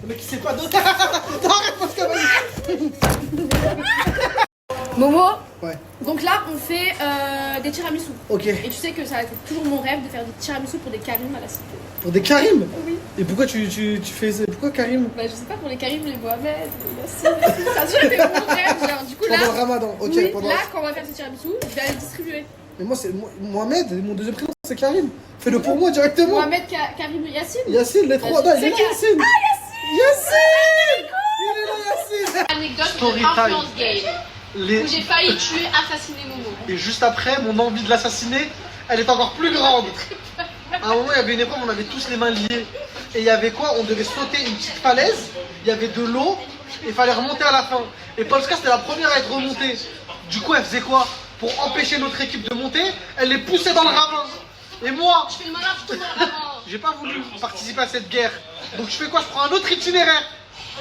Speaker 5: Le mec il sait pas d'autre. Non, arrête parce que vas-y.
Speaker 10: Momo.
Speaker 5: Ouais.
Speaker 10: Donc là, on fait des tiramisu.
Speaker 5: Ok.
Speaker 10: Et tu sais que ça a été toujours mon rêve de faire des tiramisu pour des Karim à la cité.
Speaker 5: Pour des Karim?
Speaker 10: Oui.
Speaker 5: Et pourquoi tu fais ça? Pourquoi Karim?
Speaker 10: Bah je sais pas, pour les Karim, les Mohamed, les Yassine. Ça a toujours été mon rêve. Genre, du coup là.
Speaker 5: Pendant le ramadan, ok.
Speaker 10: Oui,
Speaker 5: pendant...
Speaker 10: là, quand on va faire ces tiramisu, je vais aller distribuer.
Speaker 5: Mais moi, c'est Mohamed, mon deuxième prénom, c'est Karim. Fais-le pour moi directement.
Speaker 10: Mohamed, Karim, Yassine.
Speaker 5: Yassine, les trois. Non, il est là, Yassine.
Speaker 10: Ah,
Speaker 5: Yassine. Il est là, Yassine.
Speaker 9: Anecdote
Speaker 5: Story
Speaker 9: de Influence Game.
Speaker 5: Les...
Speaker 9: Où j'ai failli tuer, assassiner Momo.
Speaker 5: Et juste après, mon envie de l'assassiner, elle est encore plus grande. À un moment, il y avait une époque où on avait tous les mains liées. Et il y avait quoi? On devait sauter une petite falaise, il y avait de l'eau, et il fallait remonter à la fin. Et Polska, c'était la première à être remontée. Du coup, elle faisait quoi? Pour empêcher notre équipe de monter, elle les poussait dans le ravin. Et moi,
Speaker 9: Je fais le malin, je tombe dans le ravin.
Speaker 5: j'ai pas voulu participer à cette guerre. Donc je fais quoi? Je prends un autre itinéraire.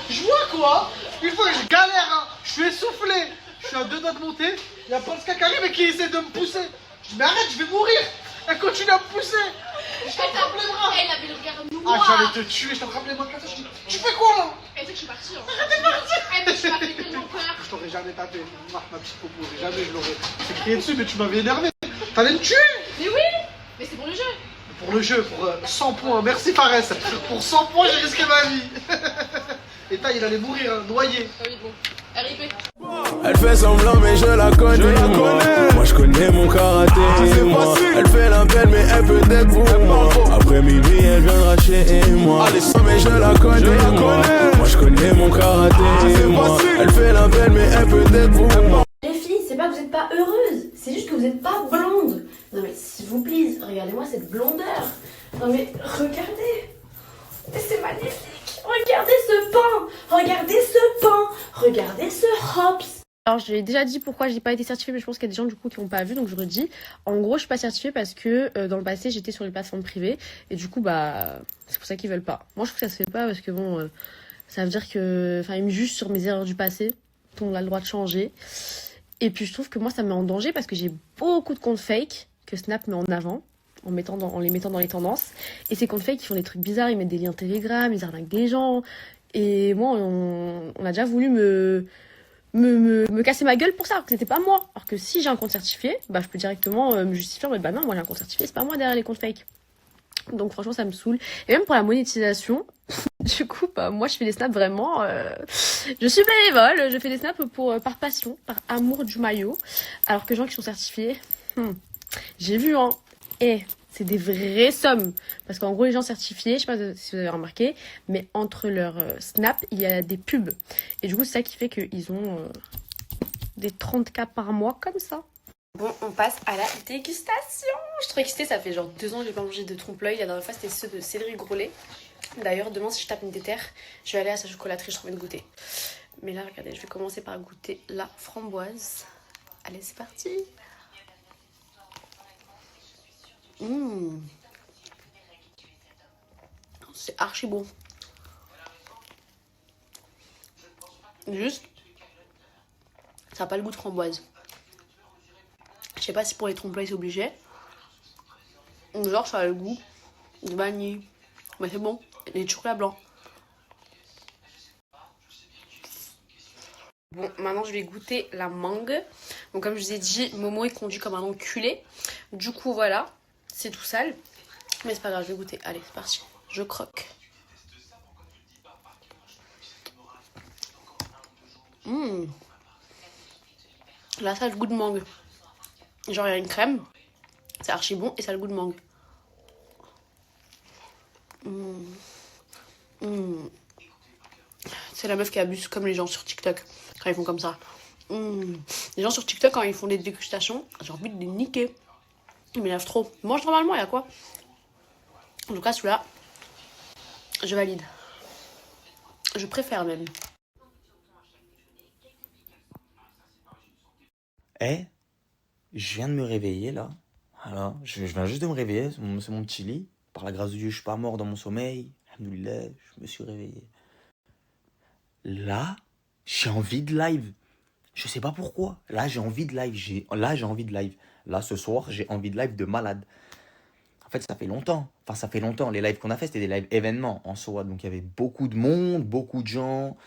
Speaker 5: Je vois quoi? Une fois que je galère, hein, je suis essoufflé. Je suis à 2 doigts de monter. Il y a Polska qui arrive et qui essaie de me pousser. Je dis mais arrête, je vais mourir. Elle continue à me pousser. Je t'attrape les bras.
Speaker 9: Elle avait le regard
Speaker 5: Ah,
Speaker 9: noir.
Speaker 5: j'allais te tuer, je t'attrape les mains comme ça. Je dis tu fais quoi là?
Speaker 9: Et tu sais que je suis partie. Arrête de partir. Eh, mais tu m'as fait tellement peur.
Speaker 5: Je t'aurais jamais tapé. Mouah, ma petite popo, jamais je l'aurais. J'ai crié dessus, mais tu m'avais énervé. T'allais me tuer.
Speaker 9: Mais oui. Mais c'est pour le jeu.
Speaker 5: Pour le jeu, pour 100 points. Merci Fares. Pour 100 points, j'ai risqué ma vie. Et il allait mourir, hein, noyé.
Speaker 9: Ah oui, bon. RIP.
Speaker 13: Elle fait semblant mais je la connais, moi je connais mon karaté, moi. Elle fait la belle mais elle peut être pour moi. Après minuit elle viendra chez moi. Mais je la connais, moi je connais mon karaté, moi. Elle fait la belle mais elle peut être pour moi.
Speaker 14: Les filles, c'est pas que vous êtes pas heureuses, c'est juste que vous êtes pas blondes. Non mais s'il vous plaît, regardez-moi cette blondeur. Non mais regardez, c'est magnifique. Regardez ce pain, regardez ce pain, regardez ce hops.
Speaker 10: Alors je l'ai déjà dit pourquoi j'ai pas été certifiée, mais je pense qu'il y a des gens du coup qui n'ont pas vu, donc je redis. En gros, je suis pas certifiée parce que dans le passé j'étais sur les plateformes privées et du coup bah c'est pour ça qu'ils veulent pas. Moi je trouve que ça se fait pas parce que bon ça veut dire que enfin ils me jugent sur mes erreurs du passé, donc on a le droit de changer. Et puis je trouve que moi ça me met en danger parce que j'ai beaucoup de comptes fake que Snap met en avant. En les mettant dans les tendances. Et ces comptes fake, ils font des trucs bizarres, ils mettent des liens Telegram, ils arnaquent des gens. Et moi, on a déjà voulu me casser ma gueule pour ça, alors que c'était pas moi. Alors que si j'ai un compte certifié, bah je peux directement me justifier en mode bah non, moi j'ai un compte certifié, c'est pas moi derrière les comptes fake. Donc franchement, ça me saoule. Et même pour la monétisation, du coup, bah moi je fais des snaps vraiment... je suis bénévole, je fais des snaps par passion, par amour du maillot. Alors que les gens qui sont certifiés, j'ai vu, hein. Et c'est des vraies sommes. Parce qu'en gros, les gens certifiés, je sais pas si vous avez remarqué, mais entre leurs snaps, il y a des pubs. Et du coup, c'est ça qui fait qu'ils ont des 30K par mois comme ça. Bon, on passe à la dégustation. Je suis trop excitée, ça fait genre 2 ans que j'ai pas mangé de trompe-l'œil. La dernière fois, c'était ceux de Cédric Grolet.
Speaker 7: D'ailleurs, demain, si je tape une déterre, je vais aller à sa chocolaterie, j'ai envie de goûter. Mais là, regardez, je vais commencer par goûter la framboise. Allez, c'est parti. C'est archi bon. Juste, ça n'a pas le goût de framboise. Je sais pas si pour les trompe-l'œil c'est obligé. Genre, ça a le goût de vanille. Mais c'est bon, et de chocolat blanc. Bon, maintenant je vais goûter la mangue. Donc comme je vous ai dit, Momo il conduit comme un enculé. Du coup voilà, c'est tout sale. Mais c'est pas grave, je vais goûter. Allez, c'est parti. Je croque. Là ça a le goût de mangue. Genre il y a une crème. C'est archi bon et ça a le goût de mangue. C'est la meuf qui abuse comme les gens sur TikTok quand ils font comme ça. Les gens sur TikTok quand ils font des dégustations, j'ai envie de les niquer. Ils m'énervent trop. Mange normalement, il y a quoi? En tout cas celui-là, je valide. Je préfère même.
Speaker 15: Je viens de me réveiller là. Voilà, je viens juste de me réveiller, c'est mon petit lit. Par la grâce de Dieu, je suis pas mort dans mon sommeil. Alhamdoulilah, je me suis réveillé. Là, j'ai envie de live. Je sais pas pourquoi. Là, j'ai envie de live. J'ai envie de live. Là, ce soir, j'ai envie de live de malade. En fait, ça fait longtemps. Enfin, ça fait longtemps. Les lives qu'on a fait, c'était des lives événements en soi. Donc, il y avait beaucoup de monde, beaucoup de gens.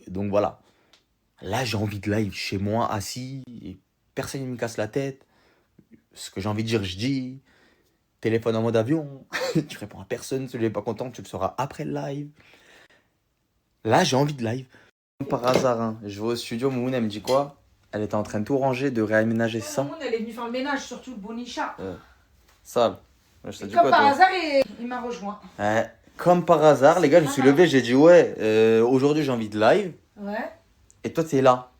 Speaker 15: Donc, voilà. Là, j'ai envie de live chez moi, assis. Et personne ne me casse la tête. Ce que j'ai envie de dire, je dis. Téléphone en mode avion. Tu réponds à personne. Si tu n'es pas content, tu le sauras après le live. Là, j'ai envie de live. Par hasard, hein, je vais au studio. Moumoun, elle me dit quoi? Elle était en train de tout ranger, de réaménager ça.
Speaker 16: Moumoun, elle est venue faire le ménage, surtout le Bonicha.
Speaker 15: Sale. Je te dis
Speaker 16: Comme
Speaker 15: quoi,
Speaker 16: par
Speaker 15: toi
Speaker 16: hasard, il m'a rejoint.
Speaker 15: Comme par hasard, les gars, je me suis levé, j'ai dit ouais, aujourd'hui j'ai envie de live.
Speaker 16: Ouais.
Speaker 15: Et toi, t'es là.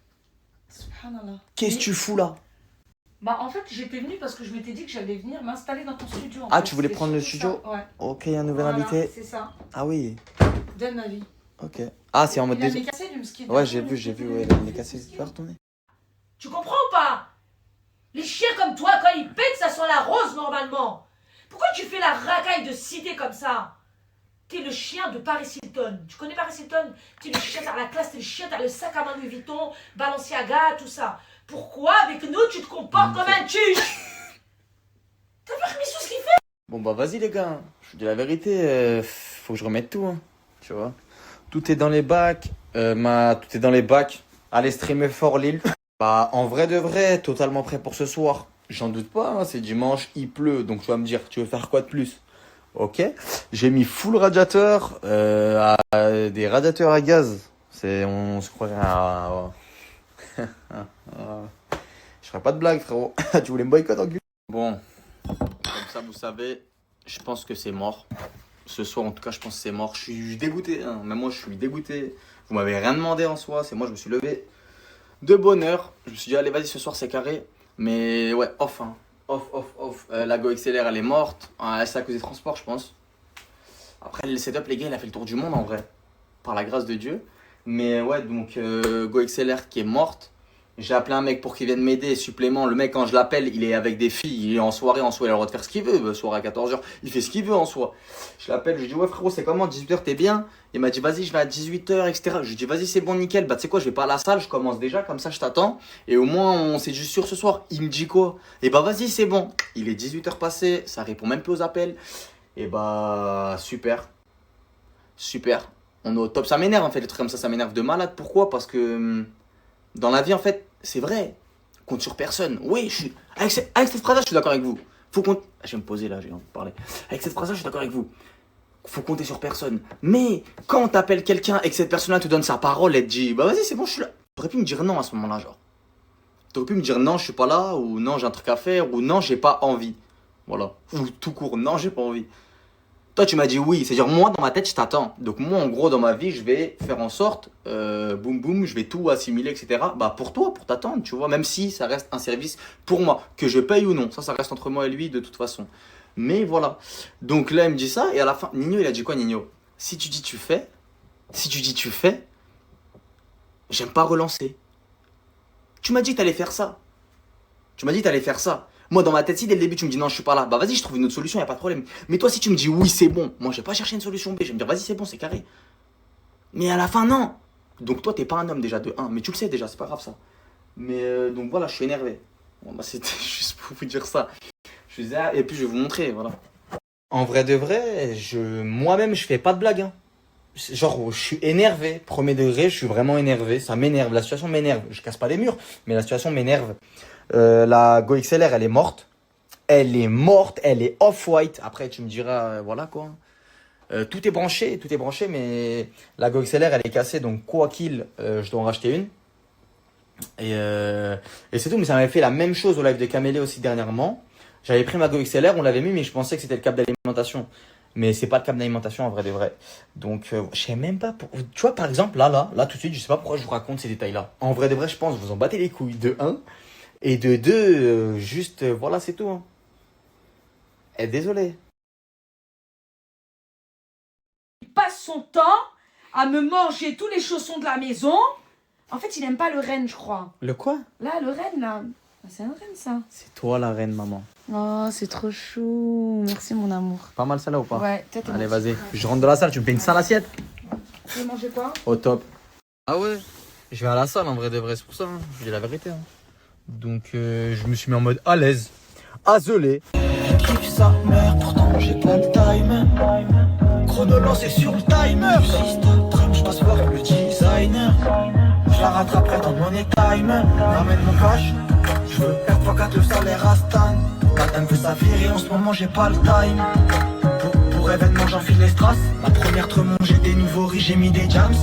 Speaker 16: Subhanallah.
Speaker 15: Qu'est-ce que tu fous là?
Speaker 16: Bah, en fait, j'étais venue parce que je m'étais dit que j'allais venir m'installer dans ton studio.
Speaker 15: Ah, tu voulais prendre le studio?
Speaker 16: Ouais.
Speaker 15: Ok, il y a un nouvel
Speaker 16: Voilà,
Speaker 15: invité.
Speaker 16: c'est ça.
Speaker 15: Ah oui.
Speaker 16: Donne ma vie.
Speaker 15: Ok. Ah, c'est en mode
Speaker 16: Il a mis cassé, lui, Mskin.
Speaker 15: Ouais, j'ai vu, ouais, il a mis cassé. Tu peux retourner?
Speaker 16: Tu comprends ou pas? Les chiens comme toi, quand ils pètent, ça sent la rose normalement. Pourquoi tu fais la racaille de cité comme ça? T'es le chien de Paris Hilton. Tu connais Paris Hilton? T'es le chien, t'as la classe, t'es le chien, t'as le sac à main Louis Vuitton, Balenciaga, tout ça. Pourquoi avec nous tu te comportes comme un tuche? T'as vu Khmissou ce qu'il fait?
Speaker 15: Bon bah vas-y les gars, je vous dis la vérité, faut que je remette tout, hein, tu vois. Tout est dans les bacs, tout est dans les bacs. Allez streamer fort Lille. Bah en vrai de vrai, totalement prêt pour ce soir. J'en doute pas, hein, c'est dimanche, il pleut, donc tu vas me dire, tu veux faire quoi de plus? Ok, j'ai mis full radiateur, des radiateurs à gaz. On se croirait à... Je ferai pas de blague frérot. Tu voulais me boycotter en cul? Bon, comme ça vous savez, je pense que c'est mort. Ce soir en tout cas je pense que c'est mort. Je suis dégoûté, hein. Même moi je suis dégoûté. Vous m'avez rien demandé en soi, c'est moi je me suis levé de bonne heure. Je me suis dit allez vas-y ce soir c'est carré. Mais ouais off hein. Off. La Go XLR elle est morte. C'est à cause des transports je pense. Après le setup les gars il a fait le tour du monde en vrai. Par la grâce de Dieu. Mais ouais donc Go XLR qui est morte. J'ai appelé un mec pour qu'il vienne m'aider, supplément. Le mec, quand je l'appelle, il est avec des filles, il est en soirée, il a le droit de faire ce qu'il veut. Soirée à 14h, il fait ce qu'il veut en soi. Je l'appelle, je lui dis, ouais frérot, c'est comment, 18h, t'es bien? Il m'a dit, vas-y, je vais à 18h, etc. Je lui dis, vas-y, c'est bon, nickel. Bah, tu sais quoi, je vais pas à la salle, je commence déjà, comme ça, je t'attends. Et au moins, on s'est juste sûr ce soir. Il me dit quoi? Et bah, vas-y, c'est bon. Il est 18h passé, ça répond même plus aux appels. Et bah, super. On est au top. Ça m'énerve, en fait, les trucs comme ça m'énerve de malade. Pourquoi? Parce que dans la vie, en fait, c'est vrai, compte sur personne. Oui, avec cette phrase-là, je suis d'accord avec vous. Faut compter. Je vais me poser là, j'ai envie de parler. Avec cette phrase-là, je suis d'accord avec vous. Faut compter sur personne. Mais quand t'appelles quelqu'un et que cette personne-là te donne sa parole et te dit, bah vas-y, c'est bon, je suis là. T'aurais pu me dire non à ce moment-là, genre. T'aurais pu me dire non, je suis pas là, ou non, j'ai un truc à faire, ou non, j'ai pas envie. Voilà. Ou tout court, non, j'ai pas envie. Toi, tu m'as dit oui. C'est-à-dire, moi, dans ma tête, je t'attends. Donc, moi, en gros, dans ma vie, je vais faire en sorte, boum, boum, je vais tout assimiler, etc. Bah, pour toi, pour t'attendre, tu vois. Même si ça reste un service pour moi. Que je paye ou non. Ça reste entre moi et lui, de toute façon. Mais voilà. Donc, là, il me dit ça. Et à la fin, Nino, il a dit quoi, Nino? Si tu dis tu fais, j'aime pas relancer. Tu m'as dit que t'allais faire ça. Moi, dans ma tête, si dès le début tu me dis non, je suis pas là, bah vas-y, je trouve une autre solution, y a pas de problème. Mais toi, si tu me dis oui, c'est bon, moi, je vais pas chercher une solution B, je vais me dire vas-y, c'est bon, c'est carré. Mais à la fin, non. Donc, toi, t'es pas un homme déjà de 1, mais tu le sais déjà, c'est pas grave ça. Mais donc voilà, je suis énervé. Bon, bah, c'était juste pour vous dire ça. Et puis, je vais vous montrer, voilà. En vrai de vrai, moi-même, je fais pas de blague. Hein. Genre, je suis énervé. Premier degré, je suis vraiment énervé. Ça m'énerve. La situation m'énerve. Je casse pas des murs, mais la situation m'énerve. La Go XLR, elle est morte. Elle est off-white. Après, tu me diras, voilà quoi. Tout est branché, mais la Go XLR, elle est cassée. Donc, quoi qu'il, je dois en racheter une. Et c'est tout. Mais ça m'avait fait la même chose au live de Camélia aussi dernièrement. J'avais pris ma Go XLR, on l'avait mis, mais je pensais que c'était le câble d'alimentation. Mais c'est pas le câble d'alimentation en vrai de vrai. Donc, je sais même pas. Tu vois, par exemple, là, tout de suite, je sais pas pourquoi je vous raconte ces détails-là. En vrai de vrai, je pense que vous en battez les couilles de 1. Et de 2, juste, voilà, c'est tout. Hein. Et désolé.
Speaker 16: Il passe son temps à me manger tous les chaussons de la maison. En fait, il aime pas le renne, je crois.
Speaker 15: Le quoi?
Speaker 16: Là, le renne, là. C'est un renne, ça.
Speaker 15: C'est toi la reine, maman.
Speaker 16: Oh, c'est trop chou. Merci, mon amour.
Speaker 15: Pas mal ça là ou pas?
Speaker 16: Ouais, peut-être.
Speaker 15: Allez, vas-y. Je rentre dans la salle, tu me fais une sale assiette?
Speaker 16: Tu veux manger quoi?
Speaker 15: Au top. Ah ouais? Je vais à la salle en vrai de vrai, c'est pour ça. Hein. Je dis la vérité. Hein. Donc, je me suis mis en mode à l'aise. Azelé.
Speaker 17: Kiffe sa mère, pourtant j'ai pas le time. Chrono lancé sur le timer. Système tram, je passe voir le designer. Je la rattraperai dans mon time. Ramène mon cash. Je veux 4x4 le salaire à Stan. Madame veut sa vie et en ce moment j'ai pas le time. Pour événement j'enfile les strass. Ma première tremont j'ai des nouveaux riz, j'ai mis des jams.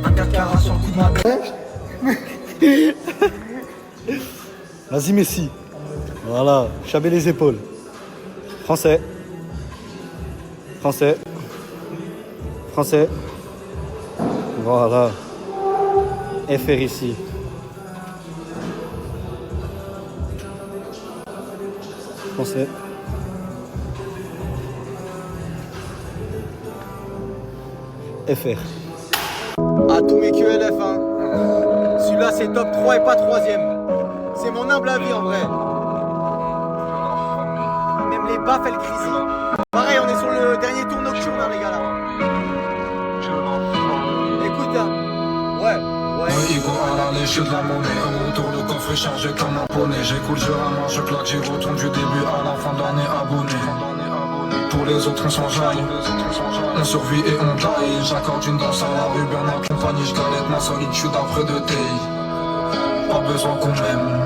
Speaker 17: Un 4 carats sur le coup de ma tête.
Speaker 5: Vas-y Messi. Voilà, chabez les épaules. Français. Voilà. FR ici. Français. FR.
Speaker 15: À tous mes QLF, hein. Celui-là c'est top 3 et pas 3ème. C'est mon humble avis en vrai. Même les baffes elles crisent. Pareil, on est sur le dernier tour nocturne, hein, les gars là. Écoute, hein. Ouais.
Speaker 3: Ego à la léchée de la monnaie. Autour le coffre est chargé comme un poney. J'écoute, je ramasse, je claque, j'y retourne du début à la fin de l'année abonné. Pour les autres on s'enjaille. On survit et on die. J'accorde une danse à la rue bien accompagnée. Je galette ma solitude après de thé. Pas besoin qu'on m'aime.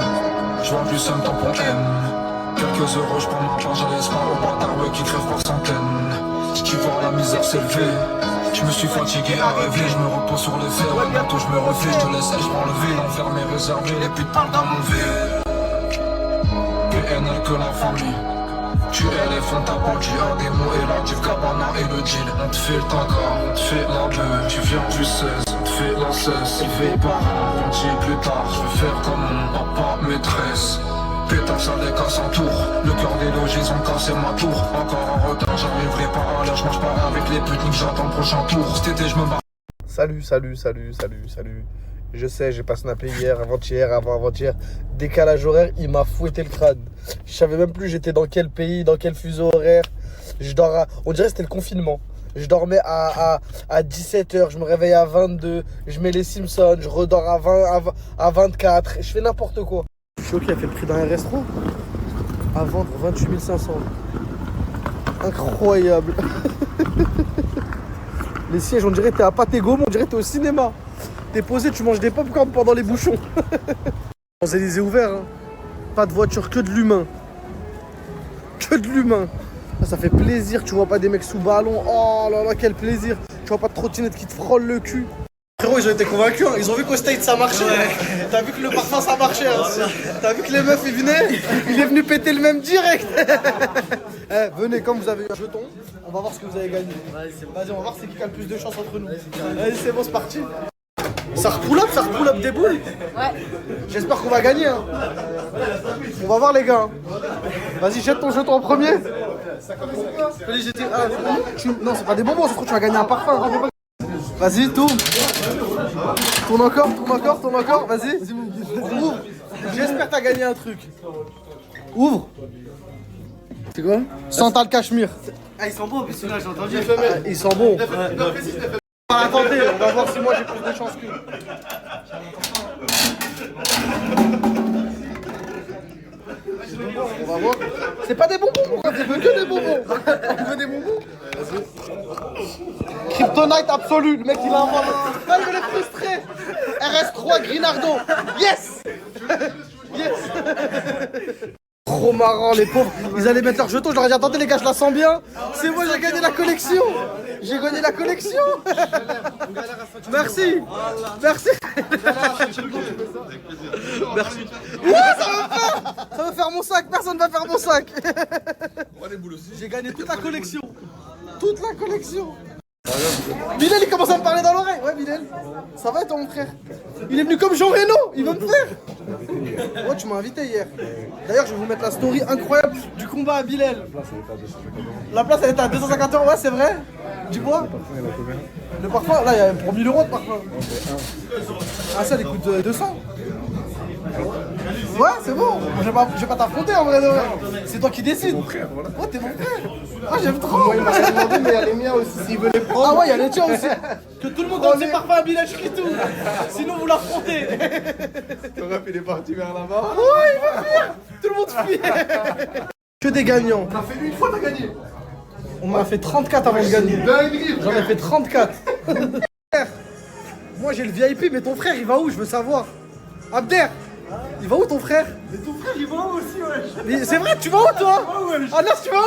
Speaker 3: Je vois plus un tampon M. Quelques euros, je prends ma part, je laisse pas aux bâtards qui crèvent par centaines. Tu vois la misère s'élever. Je me suis fatigué à rêver, je me repose sur les faits. Ouais, bientôt je me refais, je te laisse, je prends le V. L'enfer m'est réservé, les putes parlent dans mon V. PNL que la famille. Tu es les fonds, ta banque, a des mots et la div cabana et le deal. On te fait le taga, on te fait la beuh. Tu viens du 16, on te fait la cesse. Il fait par an, on dit plus tard. Je vais faire comme mon papa maîtresse. Pétard ça décasse en tour. Le cœur des logis ont cassé ma tour. Encore en retard, j'arriverai pas à l'heure. Je mange pas avec les putes, j'attends le prochain tour. Cet été je me bats.
Speaker 5: Salut. Je sais, j'ai pas snappé hier, avant-hier, avant-avant-hier. Décalage horaire, il m'a fouetté le crâne. Je savais même plus j'étais dans quel pays, dans quel fuseau horaire. On dirait que c'était le confinement. Je dormais à 17h, je me réveille à 22, je mets les Simpsons, je redors à 24, je fais n'importe quoi. Choqué, a fait le prix d'un RS3 à vendre 28 500. Incroyable. Les sièges, on dirait que t'es à Pathé Gaumont, on dirait que t'es au cinéma. T'es posé, tu manges des pop-corn pendant les bouchons. Champs-Élysées ouverts, hein. Pas de voiture, que de l'humain. Ça fait plaisir, tu vois pas des mecs sous ballon. Oh là là, quel plaisir. Tu vois pas de trottinette qui te frôle le cul. Frérot, ils ont été convaincus, hein. Ils ont vu qu'au State ça marchait. Ouais. T'as vu que le parfum ça marchait. Hein. T'as vu que les meufs ils venaient. Il est venu péter le même direct. Venez, comme vous avez eu un jeton, on va voir ce que vous avez gagné. Vas-y, on va voir c'est qui a le plus de chance entre nous. Vas-y, c'est bon, c'est parti. Ça repoule up des boules. Ouais. J'espère qu'on va gagner. Hein. On va voir les gars. Hein. Vas-y, jette ton jeton en premier. Non, c'est pas des bonbons, ça se trouve tu vas gagner un parfum. Vas-y, tourne. Tourne encore, vas-y. Ouvre. J'espère que t'as gagné un truc. Ouvre. C'est quoi? Santal Cachemire.
Speaker 18: Ah, ils sont bons, celui-là, j'ai entendu.
Speaker 5: Ils sont bons. Attendez, on va voir si moi j'ai plus de chance que. On va voir. C'est pas des bonbons, pourquoi tu veux que des bonbons? On veut des bonbons? Kryptonite absolu, le mec il a un Ah, il est frustré. RS3 Grinardo. Yes. Yes. Trop marrant les pauvres, ils allaient mettre leur jeton, je leur ai dit attendez les gars je la sens bien. C'est moi j'ai gagné la collection. J'ai gagné la collection. Merci. Merci. Merci. Ouais, ça va faire mon sac, personne va faire mon sac. J'ai gagné toute la collection. Toute la collection. Bilal il commence à me parler dans l'oreille. Ouais Bilal, ça va toi mon frère? Il est venu comme Jean Reno, il veut me faire. Ouais tu m'as invité hier. D'ailleurs je vais vous mettre la story incroyable du combat à Bilal. La place elle était à 250 €, ouais c'est vrai. Du quoi? Le parfum, là il y a pour 1000 € de parfum. Ah ça il coûte 200. Ouais c'est bon, je vais pas t'affronter en vrai de vrai. C'est toi qui décides. Mon frère, voilà. Ouais t'es mon frère. Ah j'aime trop. Moi il m'a demandé mais il y a les miens aussi s'il veut les prendre. Ah ouais il y a les tiens aussi. Que tout le monde donne ses parfums à Bilal Chritou. Sinon vous l'affrontez.
Speaker 18: Ton ref il est parti vers là-bas.
Speaker 5: Ouais il va fuir. Tout le monde fuit. Que des gagnants.
Speaker 18: T'as fait une fois t'as gagné.
Speaker 5: On m'a fait 34 avant de gagner. J'en ai fait 34. Moi j'ai le VIP mais ton frère il va où? Je veux savoir. Abder, il va où ton frère?
Speaker 18: Mais ton frère il va où aussi ouais.
Speaker 5: C'est vrai, tu vas où toi?
Speaker 18: Ouais.
Speaker 5: Ah non, tu vas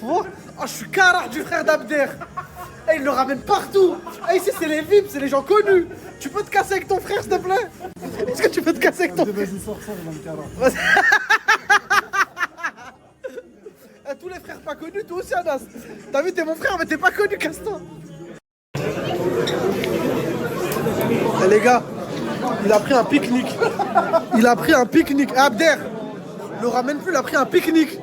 Speaker 5: où? Ah je suis carré du frère d'Abder. Eh, il le ramène partout. Eh, ici c'est les VIP, c'est les gens connus. Tu peux te casser avec ton frère s'il te plaît? Est-ce que tu peux te casser avec ton frère?
Speaker 18: Vas-y sors ça le carré.
Speaker 5: Tous les frères pas connus, toi aussi Anas. T'as vu t'es mon frère mais t'es pas connu, casse-toi. Eh les gars, il a pris un pique-nique. Il a pris un pique-nique. Abder, le ramène plus, il a pris un pique-nique.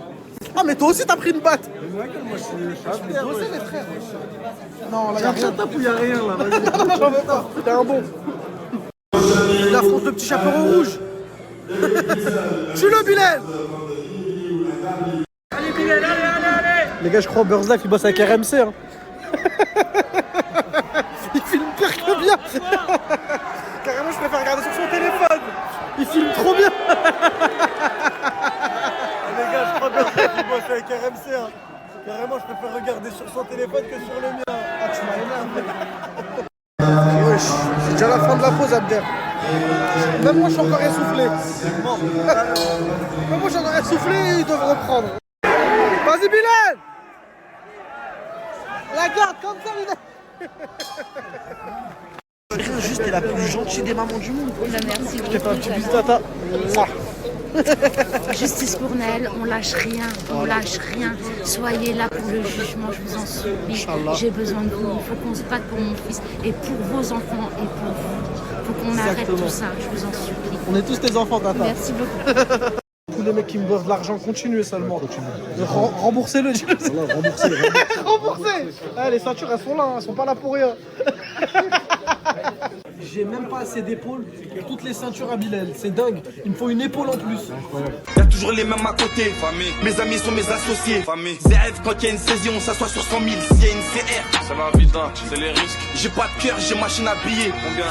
Speaker 5: Ah mais toi aussi t'as pris une batte.
Speaker 18: Moi je suis
Speaker 5: Abder, vous les frères. Non là
Speaker 18: y'a rien. Il y a rien là.
Speaker 5: Non j'en veux pas, t'es un bon. Il affronte le petit chaperon rouge. Tue-le Bilal.
Speaker 18: Allez Bilal, allez.
Speaker 5: Les gars je crois Burz Life il bosse avec RMC hein. Il filme pire que bien. Carrément je préfère regarder sur son téléphone. Il filme trop bien.
Speaker 18: Les gars je crois Burz Life il bosse avec RMC hein. Carrément je préfère regarder sur son téléphone que sur le mien.
Speaker 5: Ah tu m'as énervé. Wesh, c'est déjà la fin de la pause Abder. Même moi je suis encore essoufflé. Même moi je suis encore essoufflé et ils doivent reprendre. Vas-y Bilal. La garde comme ça Bilal.
Speaker 18: Juste t'es la plus gentille des mamans du monde.
Speaker 14: Merci.
Speaker 5: Je t'ai fait un petit bisou tata.
Speaker 14: Justice pour Naël, on lâche rien, on lâche rien. Soyez là pour le jugement, je vous en supplie. J'ai besoin de vous, il faut qu'on se batte pour mon fils et pour vos enfants et pour vous. Il faut qu'on arrête tout ça, je vous en supplie.
Speaker 5: On est tous tes enfants tata.
Speaker 14: Merci beaucoup.
Speaker 5: Tous les mecs qui me doivent de l'argent, continuez seulement. Remboursez-le.
Speaker 18: Remboursez.
Speaker 5: Remboursez. Ah, les ceintures elles sont là, elles sont pas là pour rien. J'ai même pas assez d'épaules pour toutes les ceintures à Bilal, c'est dingue. Il me faut une épaule en plus.
Speaker 19: Y'a toujours les mêmes à côté. Famille. Mes amis sont mes associés. Famille. ZF, quand il y a une saisie, on s'assoit sur 100 000. S'il y a une CR,
Speaker 12: C'est la vie d'un, c'est les risques.
Speaker 19: j'ai pas de cœur, j'ai machine à biller.
Speaker 12: Combien?